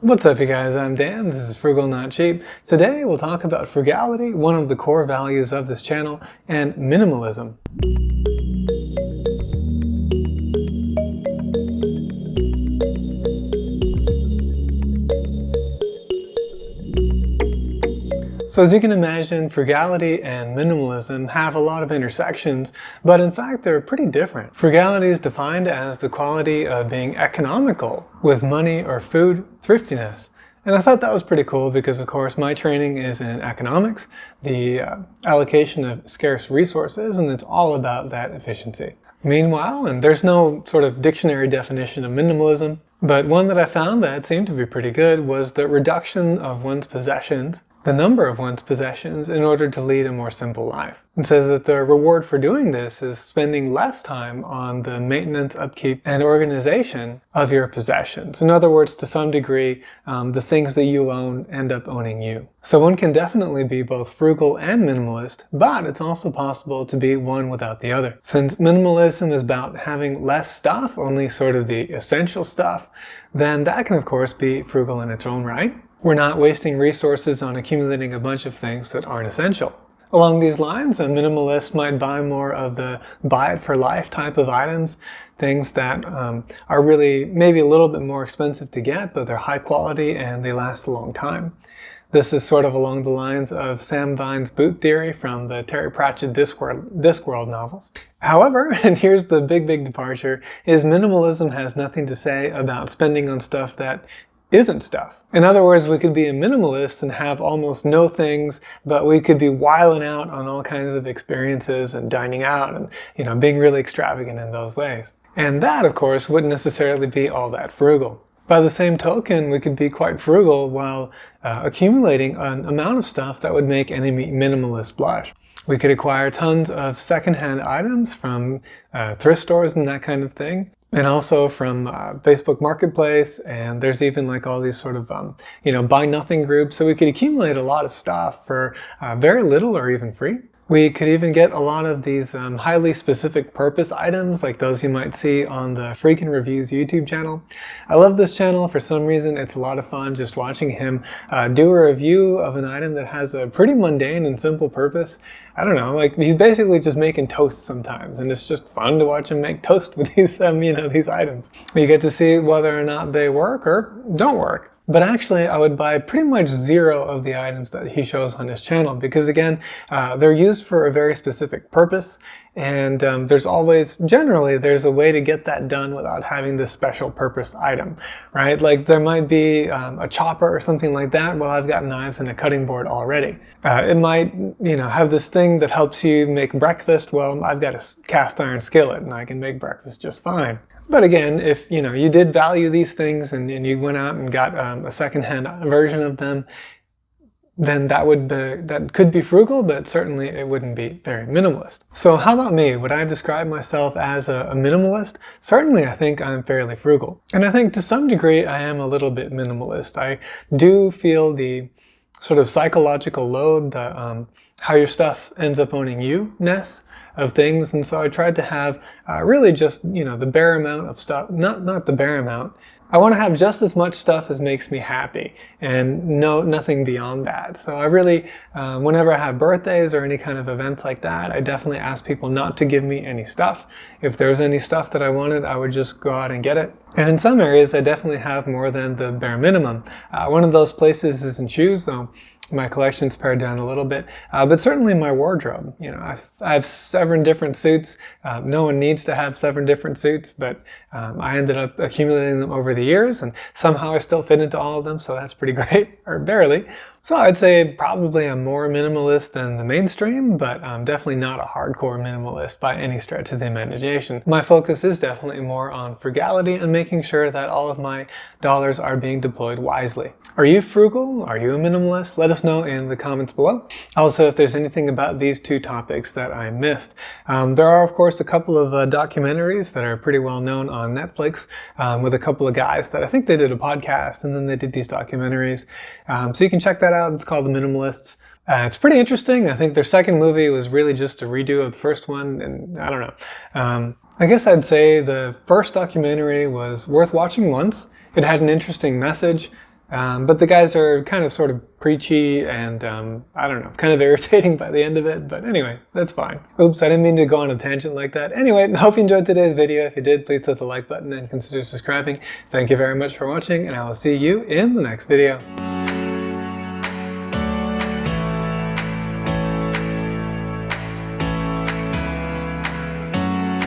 What's up, you guys? I'm Dan. This is Frugal Not Cheap. Today we'll talk about frugality, one of the core values of this channel, and minimalism. So as you can imagine, frugality and minimalism have a lot of intersections, but in fact they're pretty different. Frugality is defined as the quality of being economical with money or food, thriftiness. And I thought that was pretty cool because, of course, my training is in economics, the allocation of scarce resources, and it's all about that efficiency. Meanwhile, and there's no sort of dictionary definition of minimalism, but one that I found that seemed to be pretty good was the reduction of one's possessions, the number of one's possessions, in order to lead a more simple life. It says that the reward for doing this is spending less time on the maintenance, upkeep, and organization of your possessions. In other words, to some degree, the things that you own end up owning you. So one can definitely be both frugal and minimalist, but it's also possible to be one without the other. Since minimalism is about having less stuff, only sort of the essential stuff, then that can of course be frugal in its own right. We're not wasting resources on accumulating a bunch of things that aren't essential. Along these lines, a minimalist might buy more of the buy it for life type of items, things that are really maybe a little bit more expensive to get, but they're high quality and they last a long time. This is sort of along the lines of Sam Vine's boot theory from the Terry Pratchett Discworld novels. However, and here's the big departure, is minimalism has nothing to say about spending on stuff that isn't stuff. In other words, we could be a minimalist and have almost no things, but we could be wilding out on all kinds of experiences and dining out and, being really extravagant in those ways. And that, of course, wouldn't necessarily be all that frugal. By the same token, we could be quite frugal while accumulating an amount of stuff that would make any minimalist blush. We could acquire tons of secondhand items from thrift stores and that kind of thing. And also from Facebook Marketplace, and there's even like all these sort of, buy nothing groups. So we could accumulate a lot of stuff for very little or even free. We could even get a lot of these highly specific purpose items, like those you might see on the Freakin' Reviews YouTube channel. I love this channel for some reason. It's a lot of fun just watching him do a review of an item that has a pretty mundane and simple purpose. I don't know, like he's basically just making toast sometimes, and it's just fun to watch him make toast with these, these items. You get to see whether or not they work or don't work. But actually, I would buy pretty much zero of the items that he shows on his channel because, again, they're used for a very specific purpose. And generally, there's a way to get that done without having this special purpose item, right? Like there might be a chopper or something like that. Well, I've got knives and a cutting board already. It might, have this thing that helps you make breakfast. Well, I've got a cast iron skillet and I can make breakfast just fine. But again, if you did value these things and you went out and got a secondhand version of them, then that could be frugal, but certainly it wouldn't be very minimalist. So how about me? Would I describe myself as a minimalist? Certainly, I think I'm fairly frugal. And I think to some degree, I am a little bit minimalist. I do feel the sort of psychological load, the how your stuff ends up owning you-ness of things. And so I tried to have really just, the bare amount of stuff, not the bare amount. I want to have just as much stuff as makes me happy and nothing beyond that. So I really, whenever I have birthdays or any kind of events like that, I definitely ask people not to give me any stuff. If there was any stuff that I wanted, I would just go out and get it. And in some areas, I definitely have more than the bare minimum. One of those places is in shoes, though. My collection's pared down a little bit, but certainly my wardrobe. I have 7 different suits. No one needs to have 7 different suits, but I ended up accumulating them over the years, and somehow I still fit into all of them, so that's pretty great, or barely. So I'd say probably I'm more minimalist than the mainstream, but I'm definitely not a hardcore minimalist by any stretch of the imagination. My focus is definitely more on frugality and making sure that all of my dollars are being deployed wisely. Are you frugal? Are you a minimalist? Let us know in the comments below. Also, if there's anything about these two topics that I missed. There are, of course, a couple of documentaries that are pretty well known on Netflix with a couple of guys that I think they did a podcast and then they did these documentaries. So you can check that out. It's called The Minimalists. It's pretty interesting. I think their second movie was really just a redo of the first one, and I don't know. I guess I'd say the first documentary was worth watching once. It had an interesting message. But the guys are kind of sort of preachy and, I don't know, kind of irritating by the end of it. But anyway, that's fine. Oops, I didn't mean to go on a tangent like that. Anyway, I hope you enjoyed today's video. If you did, please hit the like button and consider subscribing. Thank you very much for watching, and I will see you in the next video.